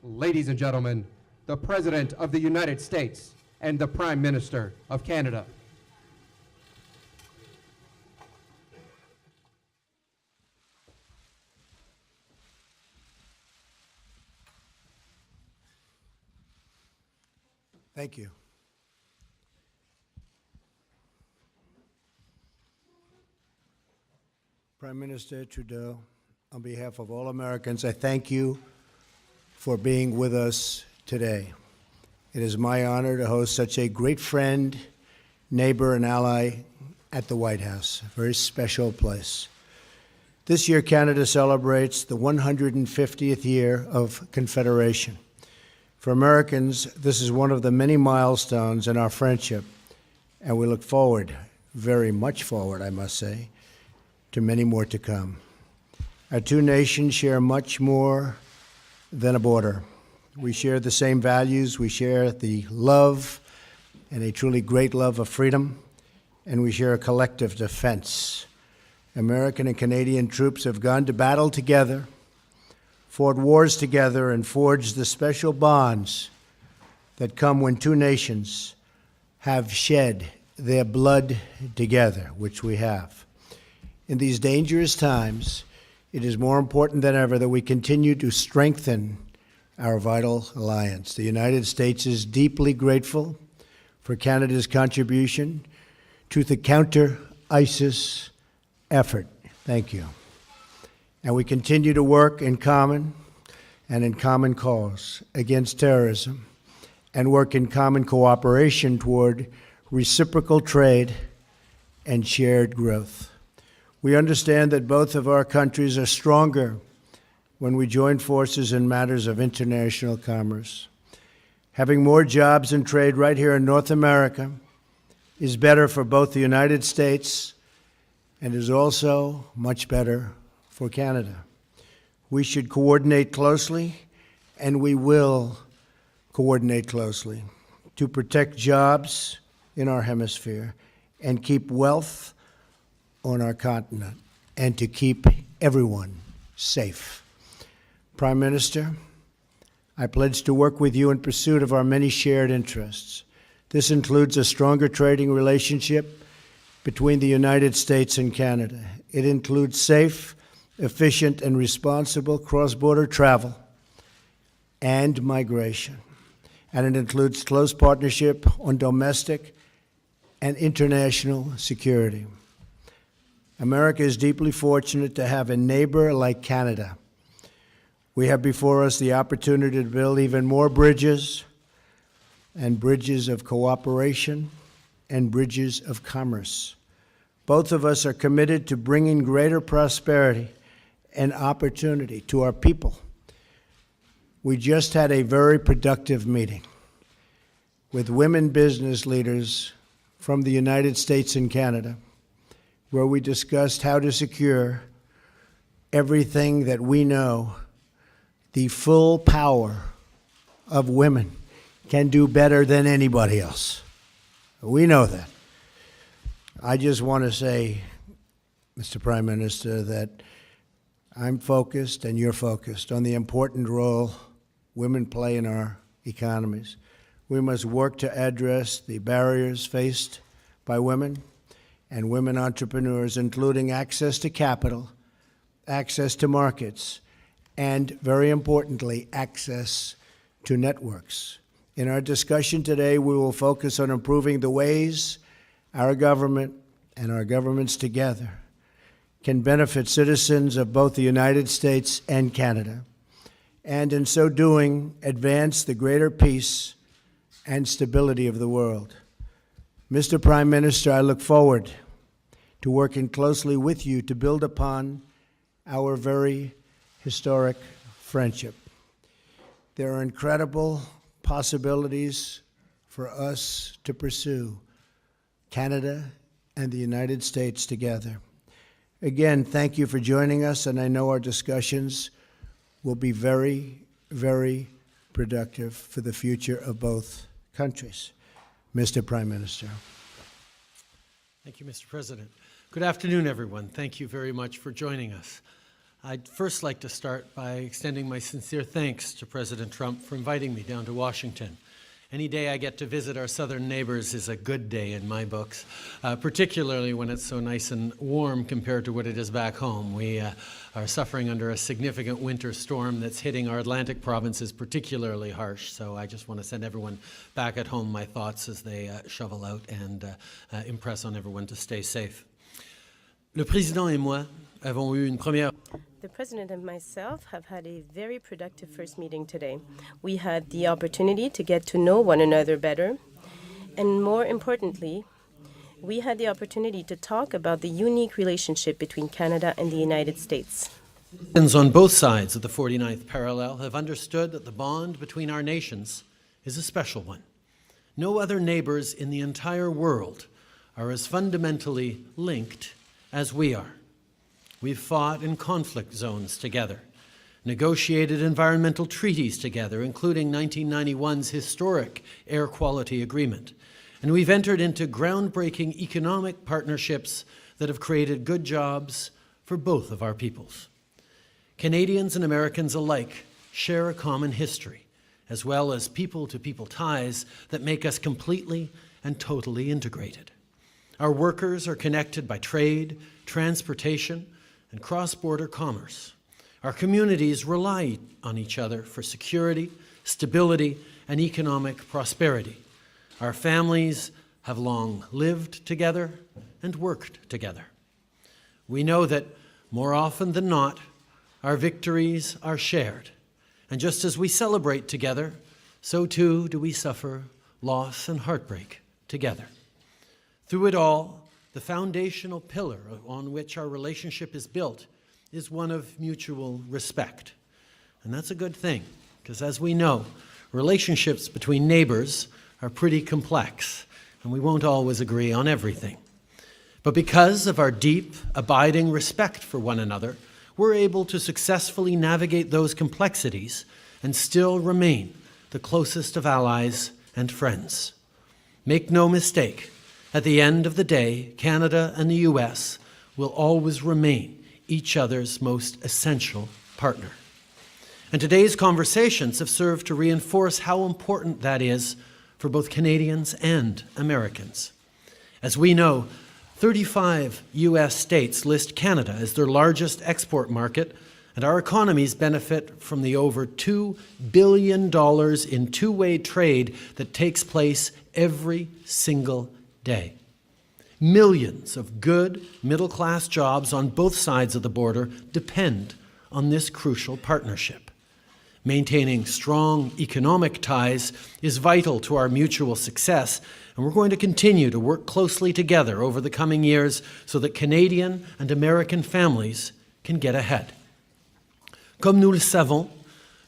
Ladies and gentlemen, the President of the United States and the Prime Minister of Canada. Thank you. Prime Minister Trudeau, on behalf of all Americans, I thank you for being with us today. It is my honor to host such a great friend, neighbor, and ally at the White House, a very special place. This year, Canada celebrates the 150th year of Confederation. For Americans, this is one of the many milestones in our friendship, and we look forward, very much forward, I must say, to many more to come. Our two nations share much more than a border. We share the same values, we share the love, and a truly great love of freedom, and we share a collective defense. American and Canadian troops have gone to battle together, fought wars together, and forged the special bonds that come when two nations have shed their blood together, which we have. In these dangerous times, it is more important than ever that we continue to strengthen our vital alliance. The United States is deeply grateful for Canada's contribution to the counter-ISIS effort. Thank you. And we continue to work in common and in common cause against terrorism and work in common cooperation toward reciprocal trade and shared growth. We understand that both of our countries are stronger when we join forces in matters of international commerce. Having more jobs and trade right here in North America is better for both the United States and is also much better for Canada. We should coordinate closely, and we will coordinate closely to protect jobs in our hemisphere and keep wealth on our continent, and to keep everyone safe. Prime Minister, I pledge to work with you in pursuit of our many shared interests. This includes a stronger trading relationship between the United States and Canada. It includes safe, efficient, and responsible cross-border travel and migration. And it includes close partnership on domestic and international security. America is deeply fortunate to have a neighbor like Canada. We have before us the opportunity to build even more bridges, and bridges of cooperation, and bridges of commerce. Both of us are committed to bringing greater prosperity and opportunity to our people. We just had a very productive meeting with women business leaders from the United States and Canada, where we discussed how to secure everything that we know the full power of women can do better than anybody else. We know that. I just want to say, Mr. Prime Minister, that I'm focused and you're focused on the important role women play in our economies. We must work to address the barriers faced by women and women entrepreneurs, including access to capital, access to markets, and very importantly, access to networks. In our discussion today, we will focus on improving the ways our government and our governments together can benefit citizens of both the United States and Canada, and in so doing, advance the greater peace and stability of the world. Mr. Prime Minister, I look forward to working closely with you to build upon our very historic friendship. There are incredible possibilities for us to pursue Canada and the United States together. Again, thank you for joining us, and I know our discussions will be very, very productive for the future of both countries. Mr. Prime Minister. Thank you, Mr. President. Good afternoon, everyone. Thank you very much for joining us. I'd first like to start by extending my sincere thanks to President Trump for inviting me down to Washington. Any day I get to visit our southern neighbors is a good day in my books, particularly when it's so nice and warm compared to what it is back home. We are suffering under a significant winter storm that's hitting our Atlantic provinces particularly harsh, so I just want to send everyone back at home my thoughts as they shovel out and impress on everyone to stay safe. Le président et moi avons eu une première... The President and myself have had a very productive first meeting today. We had the opportunity to get to know one another better, and more importantly, we had the opportunity to talk about the unique relationship between Canada and the United States. Citizens on both sides of the 49th parallel have understood that the bond between our nations is a special one. No other neighbors in the entire world are as fundamentally linked as we are. We've fought in conflict zones together, negotiated environmental treaties together, including 1991's historic air quality agreement, and we've entered into groundbreaking economic partnerships that have created good jobs for both of our peoples. Canadians and Americans alike share a common history, as well as people-to-people ties that make us completely and totally integrated. Our workers are connected by trade, transportation, and cross-border commerce. Our communities rely on each other for security, stability, and economic prosperity. Our families have long lived together and worked together. We know that more often than not, our victories are shared. And just as we celebrate together, so too do we suffer loss and heartbreak together. Through it all, the foundational pillar on which our relationship is built is one of mutual respect. And that's a good thing, because as we know, relationships between neighbors are pretty complex, and we won't always agree on everything. But because of our deep, abiding respect for one another, we're able to successfully navigate those complexities and still remain the closest of allies and friends. Make no mistake, at the end of the day, Canada and the US will always remain each other's most essential partner. And today's conversations have served to reinforce how important that is for both Canadians and Americans. As we know, 35 US states list Canada as their largest export market, and our economies benefit from the over $2 billion in two-way trade that takes place every single day. Millions of good middle-class jobs on both sides of the border depend on this crucial partnership. Maintaining strong economic ties is vital to our mutual success, and we're going to continue to work closely together over the coming years so that Canadian and American families can get ahead. Comme nous le savons,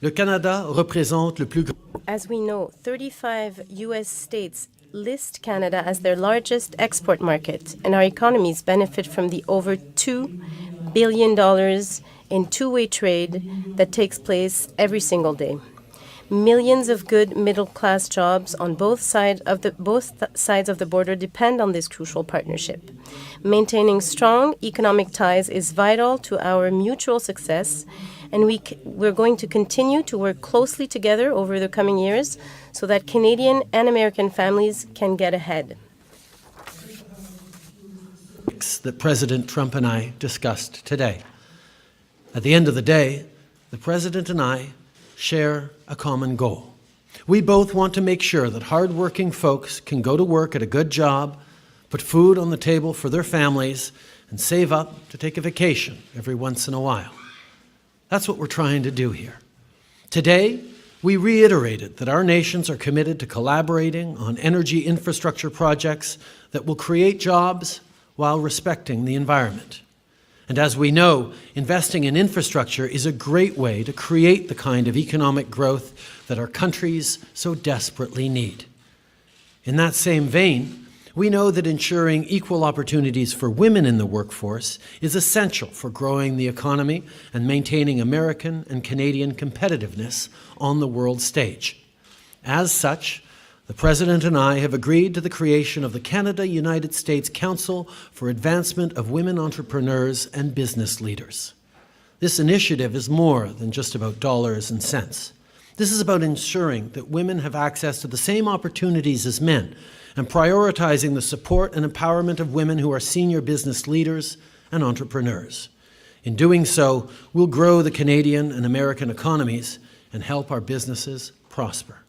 le Canada représente le plus grand... As we know, 35 U.S. states list Canada as their largest export market, and our economies benefit from the over $2 billion in two-way trade that takes place every single day. Millions of good middle-class jobs on both sides of the border depend on this crucial partnership. Maintaining strong economic ties is vital to our mutual success, and we're going to continue to work closely together over the coming years so that Canadian and American families can get ahead. That President Trump and I discussed today. At the end of the day, the President and I share a common goal. We both want to make sure that hard-working folks can go to work at a good job, put food on the table for their families, and save up to take a vacation every once in a while. That's what we're trying to do here. Today, we reiterated that our nations are committed to collaborating on energy infrastructure projects that will create jobs while respecting the environment. And as we know, investing in infrastructure is a great way to create the kind of economic growth that our countries so desperately need. In that same vein, we know that ensuring equal opportunities for women in the workforce is essential for growing the economy and maintaining American and Canadian competitiveness on the world stage. As such, the President and I have agreed to the creation of the Canada-United States Council for Advancement of Women Entrepreneurs and Business Leaders. This initiative is more than just about dollars and cents. This is about ensuring that women have access to the same opportunities as men and prioritizing the support and empowerment of women who are senior business leaders and entrepreneurs. In doing so, we'll grow the Canadian and American economies and help our businesses prosper.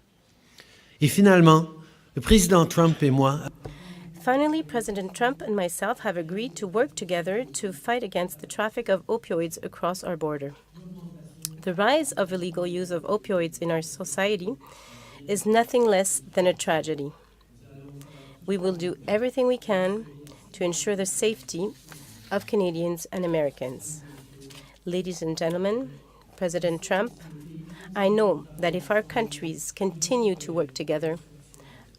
Et finalement, le président Trump et moi. Finally, President Trump and myself have agreed to work together to fight against the traffic of opioids across our border. The rise of illegal use of opioids in our society is nothing less than a tragedy. We will do everything we can to ensure the safety of Canadians and Americans. Ladies and gentlemen, President Trump, I know that if our countries continue to work together,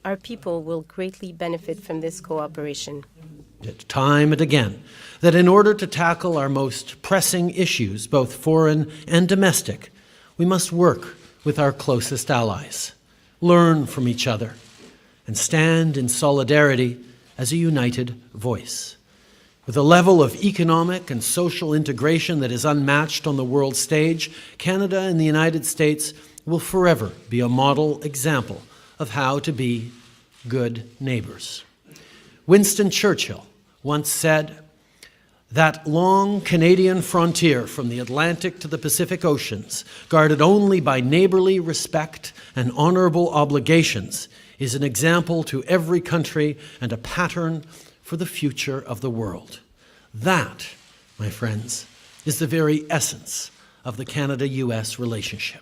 our people will greatly benefit from this cooperation. Time and again, that in order to tackle our most pressing issues, both foreign and domestic, we must work with our closest allies, learn from each other, and stand in solidarity as a united voice. With a level of economic and social integration that is unmatched on the world stage, Canada and the United States will forever be a model example of how to be good neighbors. Winston Churchill once said, "That long Canadian frontier from the Atlantic to the Pacific Oceans, guarded only by neighborly respect and honorable obligations, is an example to every country and a pattern for the future of the world." That, my friends, is the very essence of the Canada-US relationship.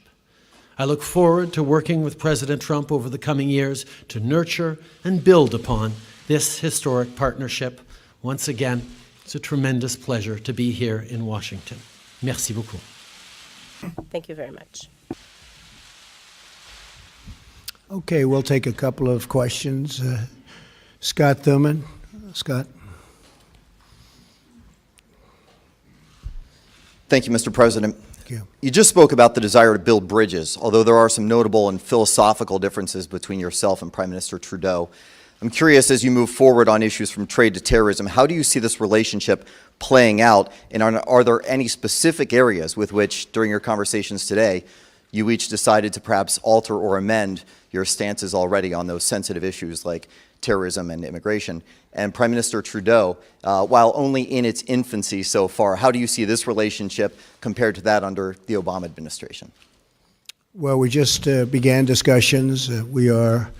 I look forward to working with President Trump over the coming years to nurture and build upon this historic partnership. Once again, it's a tremendous pleasure to be here in Washington. Merci beaucoup. Thank you very much. Okay, we'll take a couple of questions. Scott Thurman. Scott. Thank you, Mr. President. Thank you. You just spoke about the desire to build bridges, although there are some notable and philosophical differences between yourself and Prime Minister Trudeau. I'm curious, as you move forward on issues from trade to terrorism, how do you see this relationship playing out, and are there any specific areas with which, during your conversations today, you each decided to perhaps alter or amend your stances already on those sensitive issues like terrorism and immigration? And Prime Minister Trudeau, while only in its infancy so far, how do you see this relationship compared to that under the Obama administration? Well, we just began discussions. We are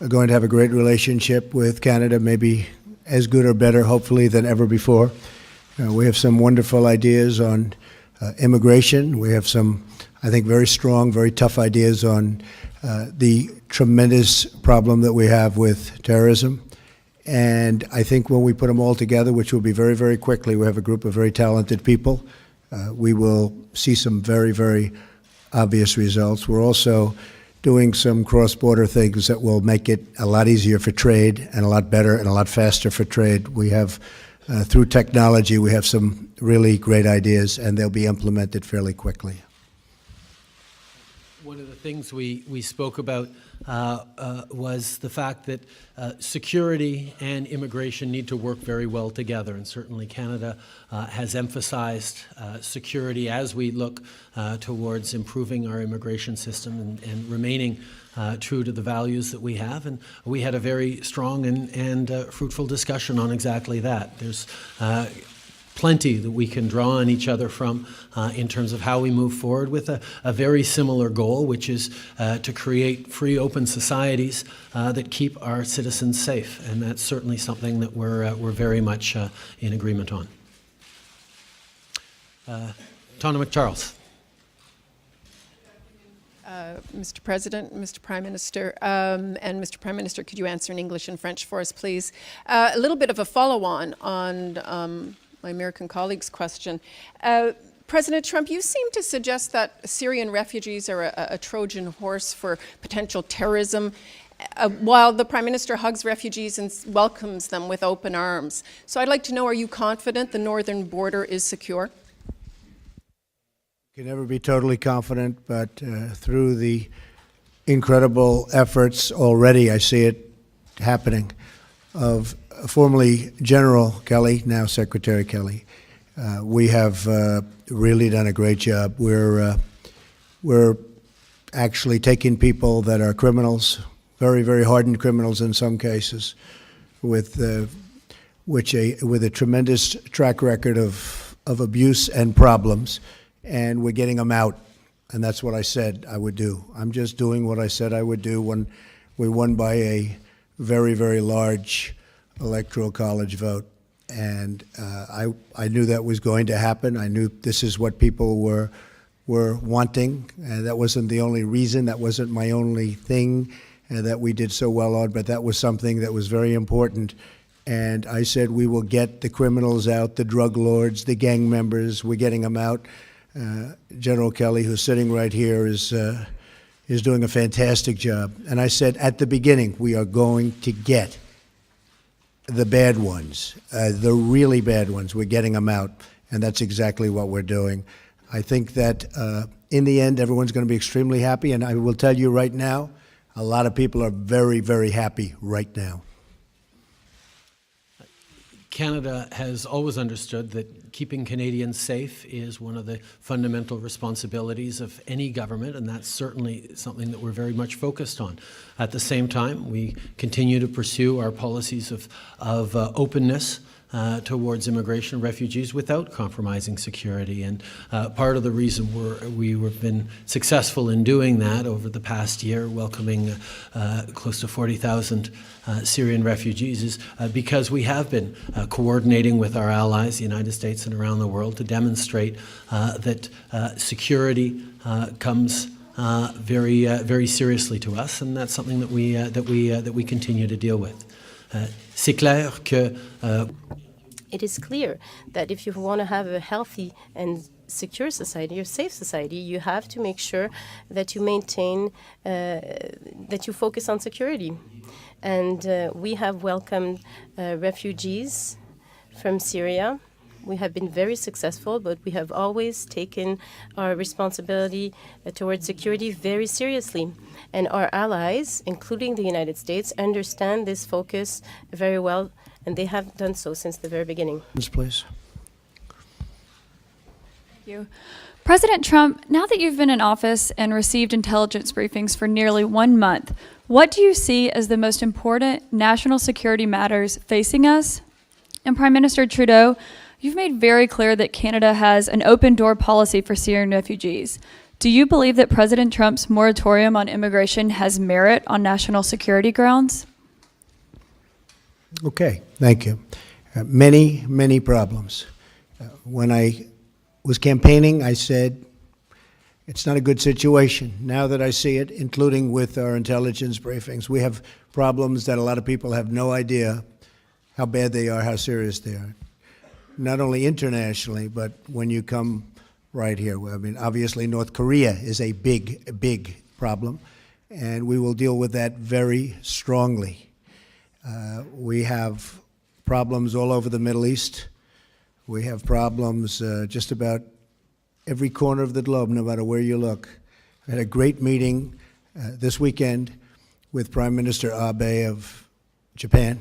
going to have a great relationship with Canada, maybe as good or better, hopefully, than ever before. We have some wonderful ideas on immigration. We have some, I think, very strong, very tough ideas on the tremendous problem that we have with terrorism. And I think when we put them all together, which will be very, very quickly, we have a group of very talented people, we will see some very, very obvious results. We're also doing some cross-border things that will make it a lot easier for trade and a lot better and a lot faster for trade. We have, through technology, we have some really great ideas, and they'll be implemented fairly quickly. One of the things we spoke about was the fact that security and immigration need to work very well together, and certainly Canada has emphasized security as we look towards improving our immigration system and remaining true to the values that we have. And we had a very strong and fruitful discussion on exactly that. There's plenty that we can draw on each other from in terms of how we move forward with a very similar goal, which is to create free, open societies that keep our citizens safe. And that's certainly something that we're very much in agreement on. Tana McCharles. Mr. President, Mr. Prime Minister, and Mr. Prime Minister, could you answer in English and French for us, please? A little bit of a follow-on on my American colleague's question. President Trump, you seem to suggest that Syrian refugees are a Trojan horse for potential terrorism, while the Prime Minister hugs refugees and welcomes them with open arms. So I'd like to know, are you confident the northern border is secure? Can never be totally confident, but through the incredible efforts already, I see it happening, of formerly General Kelly, now Secretary Kelly, We have really done a great job. We're actually taking people that are criminals, very, very hardened criminals in some cases, with a tremendous track record of abuse and problems, and we're getting them out. And that's what I said I would do. I'm just doing what I said I would do when we won by a very, very large electoral college vote. And I knew that was going to happen. I knew this is what people were wanting. That wasn't the only reason. That wasn't my only thing that we did so well on, but that was something that was very important. And I said we will get the criminals out, the drug lords, the gang members. We're getting them out. General Kelly, who's sitting right here, is doing a fantastic job. And I said at the beginning, we are going to get the bad ones, the really bad ones. We're getting them out, and that's exactly what we're doing. I think that in the end, everyone's going to be extremely happy, and I will tell you right now, a lot of people are very, very happy right now. Canada has always understood that keeping Canadians safe is one of the fundamental responsibilities of any government, and that's certainly something that we're very much focused on. At the same time, we continue to pursue our policies of openness towards immigration and refugees without compromising security. And part of the reason we've been successful in doing that over the past year, welcoming close to 40,000 Syrian refugees, is because we have been coordinating with our allies, the United States and around the world, to demonstrate that security comes very, very seriously to us, and that's something that we continue to deal with. C'est clair que it is clear that if you want to have a healthy and secure society or safe society, you have to make sure that you maintain, that you focus on security. And we have welcomed refugees from Syria. We have been very successful, but we have always taken our responsibility towards security very seriously. And our allies, including the United States, understand this focus very well, and they have done so since the very beginning. Please. Thank you. President Trump, now that you've been in office and received intelligence briefings for nearly 1 month, what do you see as the most important national security matters facing us? And Prime Minister Trudeau, you've made very clear that Canada has an open door policy for Syrian refugees. Do you believe that President Trump's moratorium on immigration has merit on national security grounds? Okay, thank you. Many, many problems. When I was campaigning, I said, it's not a good situation. Now that I see it, including with our intelligence briefings, we have problems that a lot of people have no idea how bad they are, how serious they are. Not only internationally, but when you come right here. I mean, obviously, North Korea is a big, big problem, and we will deal with that very strongly. We have problems all over the Middle East. We have problems just about every corner of the globe, no matter where you look. I had a great meeting this weekend with Prime Minister Abe of Japan,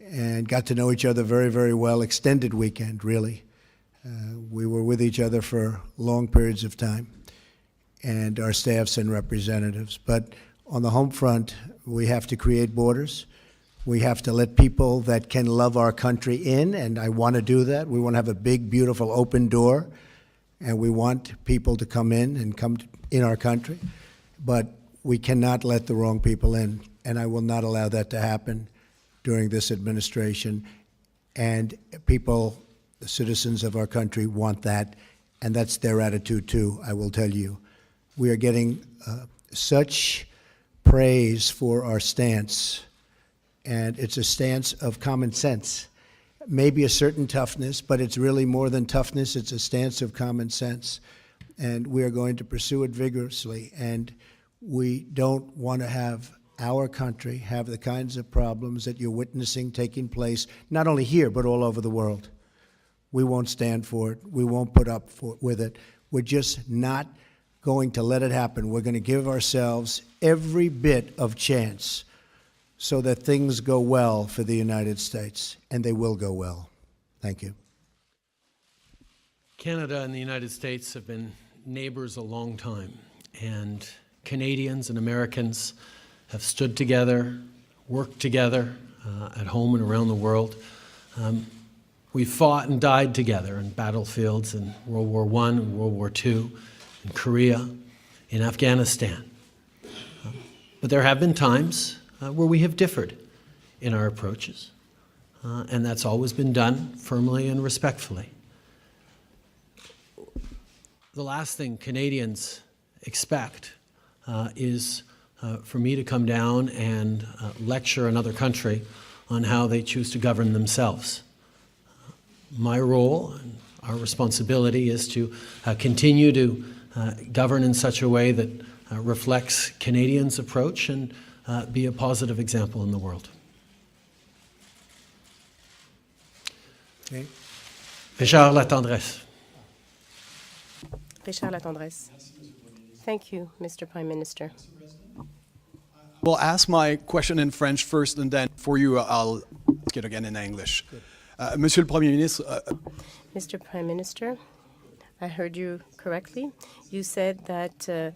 and got to know each other very, very well. Extended weekend, really. We were with each other for long periods of time, and our staffs and representatives. But on the home front, we have to create borders. We have to let people that can love our country in, and I want to do that. We want to have a big, beautiful, open door, and we want people to come in and come in our country. But we cannot let the wrong people in, and I will not allow that to happen during this administration. And people, the citizens of our country, want that, and that's their attitude too, I will tell you. We are getting such praise for our stance, and it's a stance of common sense. Maybe a certain toughness, but it's really more than toughness. It's a stance of common sense, and we are going to pursue it vigorously. And we don't want to have our country have the kinds of problems that you're witnessing taking place, not only here, but all over the world. We won't stand for it. We won't put up with it. We're just not going to let it happen. We're going to give ourselves every bit of chance so that things go well for the United States, and they will go well. Thank you. Canada and the United States have been neighbors a long time, and Canadians and Americans have stood together, worked together at home and around the world. We fought and died together in battlefields in World War I and World War II, in Korea, in Afghanistan. But there have been times where we have differed in our approaches, and that's always been done firmly and respectfully. The last thing Canadians expect is for me to come down and lecture another country on how they choose to govern themselves. My role and our responsibility is to continue to govern in such a way that reflects Canadians' approach and be a positive example in the world. Okay. Richard Latendresse. Richard Latendresse. Thank you, Mr. Prime Minister. Well, ask my question in French first, and then for you, I'll ask it again in English. Monsieur le Premier ministre, Mr. Prime Minister, I heard you correctly. You said that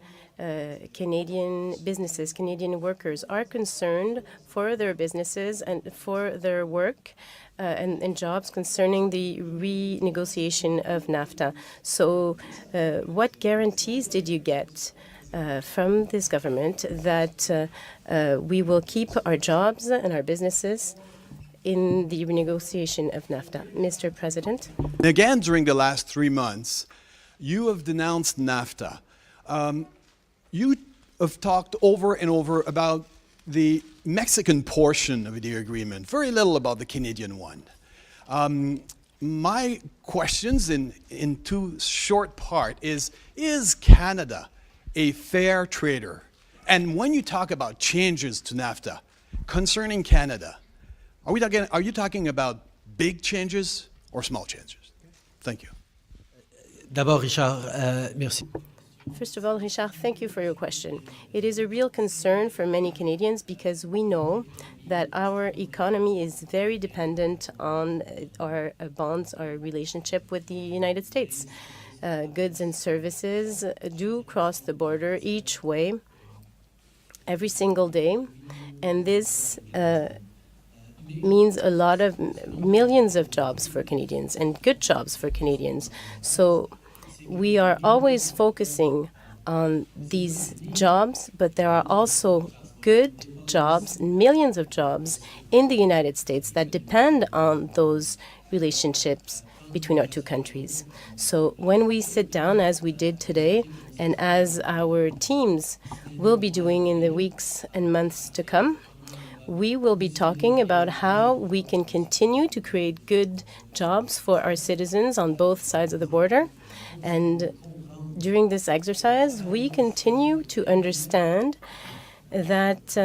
Canadian businesses, Canadian workers are concerned for their businesses and for their work and jobs concerning the renegotiation of NAFTA. So what guarantees did you get from this government that we will keep our jobs and our businesses in the renegotiation of NAFTA? Mr. President. again, during the last 3 months, you have denounced NAFTA. You have talked over and over about the Mexican portion of the agreement, very little about the Canadian one. My questions in two short part is Canada a fair trader? And when you talk about changes to NAFTA concerning Canada, are you talking about big changes or small changes? Thank you. D'abord, Richard, merci. First of all, Richard, thank you for your question. It is a real concern for many Canadians because we know that our economy is very dependent on our bonds, our relationship with the United States. Goods and services do cross the border each way every single day, and this means a lot of millions of jobs for Canadians and good jobs for Canadians. So we are always focusing on these jobs, but there are also good jobs, millions of jobs in the United States that depend on those relationships between our two countries. So when we sit down, as we did today, and as our teams will be doing in the weeks and months to come, we will be talking about how we can continue to create good jobs for our citizens on both sides of the border. And during this exercise, we continue to understand that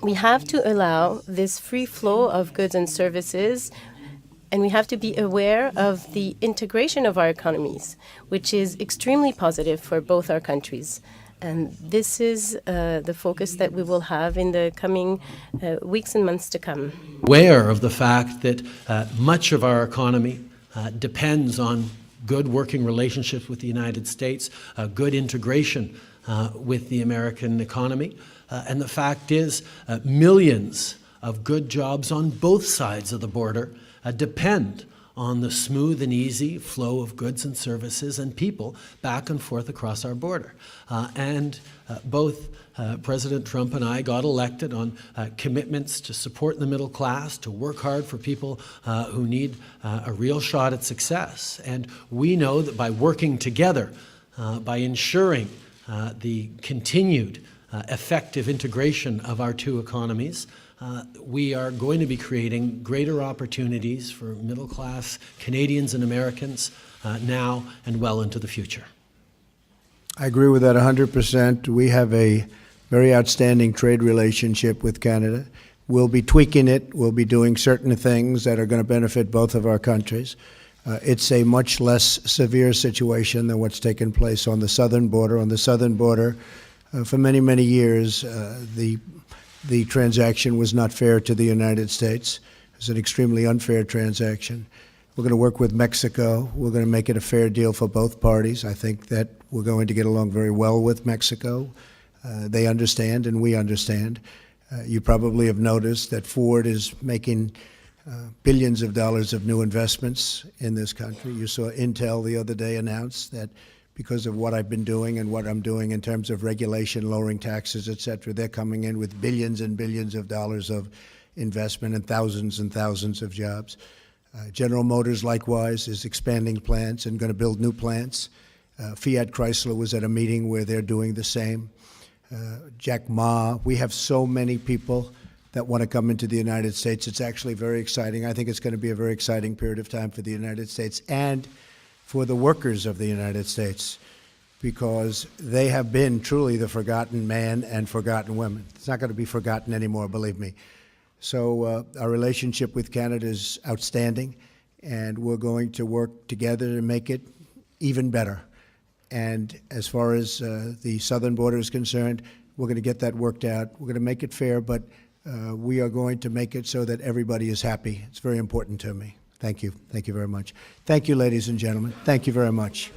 we have to allow this free flow of goods and services, and we have to be aware of the integration of our economies, which is extremely positive for both our countries. And this is the focus that we will have in the coming weeks and months to come. Aware of the fact that much of our economy depends on good working relationships with the United States, good integration with the American economy. And the fact is, millions of good jobs on both sides of the border depend on the smooth and easy flow of goods and services and people back and forth across our border. Both President Trump and I got elected on commitments to support the middle class, to work hard for people who need a real shot at success. And we know that by working together, by ensuring the continued effective integration of our two economies, we are going to be creating greater opportunities for middle-class Canadians and Americans now and well into the future. I agree with that 100%. We have a very outstanding trade relationship with Canada. We'll be tweaking it. We'll be doing certain things that are going to benefit both of our countries. It's a much less severe situation than what's taken place on the southern border. On the southern border, for many, many years, the transaction was not fair to the United States. It was an extremely unfair transaction. We're going to work with Mexico. We're going to make it a fair deal for both parties. I think that we're going to get along very well with Mexico. They understand and we understand. You probably have noticed that Ford is making billions of dollars of new investments in this country. You saw Intel the other day announce that because of what I've been doing and what I'm doing in terms of regulation, lowering taxes, et cetera, they're coming in with billions and billions of dollars of investment and thousands of jobs. General Motors, likewise, is expanding plants and going to build new plants. Fiat Chrysler was at a meeting where they're doing the same. Jack Ma, we have so many people that want to come into the United States. It's actually very exciting. I think it's going to be a very exciting period of time for the United States and for the workers of the United States, because they have been truly the forgotten man and forgotten women. It's not going to be forgotten anymore, believe me. So our relationship with Canada is outstanding, and we're going to work together to make it even better. And as far as the southern border is concerned, we're going to get that worked out. We're going to make it fair, but we are going to make it so that everybody is happy. It's very important to me. Thank you. Thank you very much. Thank you, ladies and gentlemen. Thank you very much.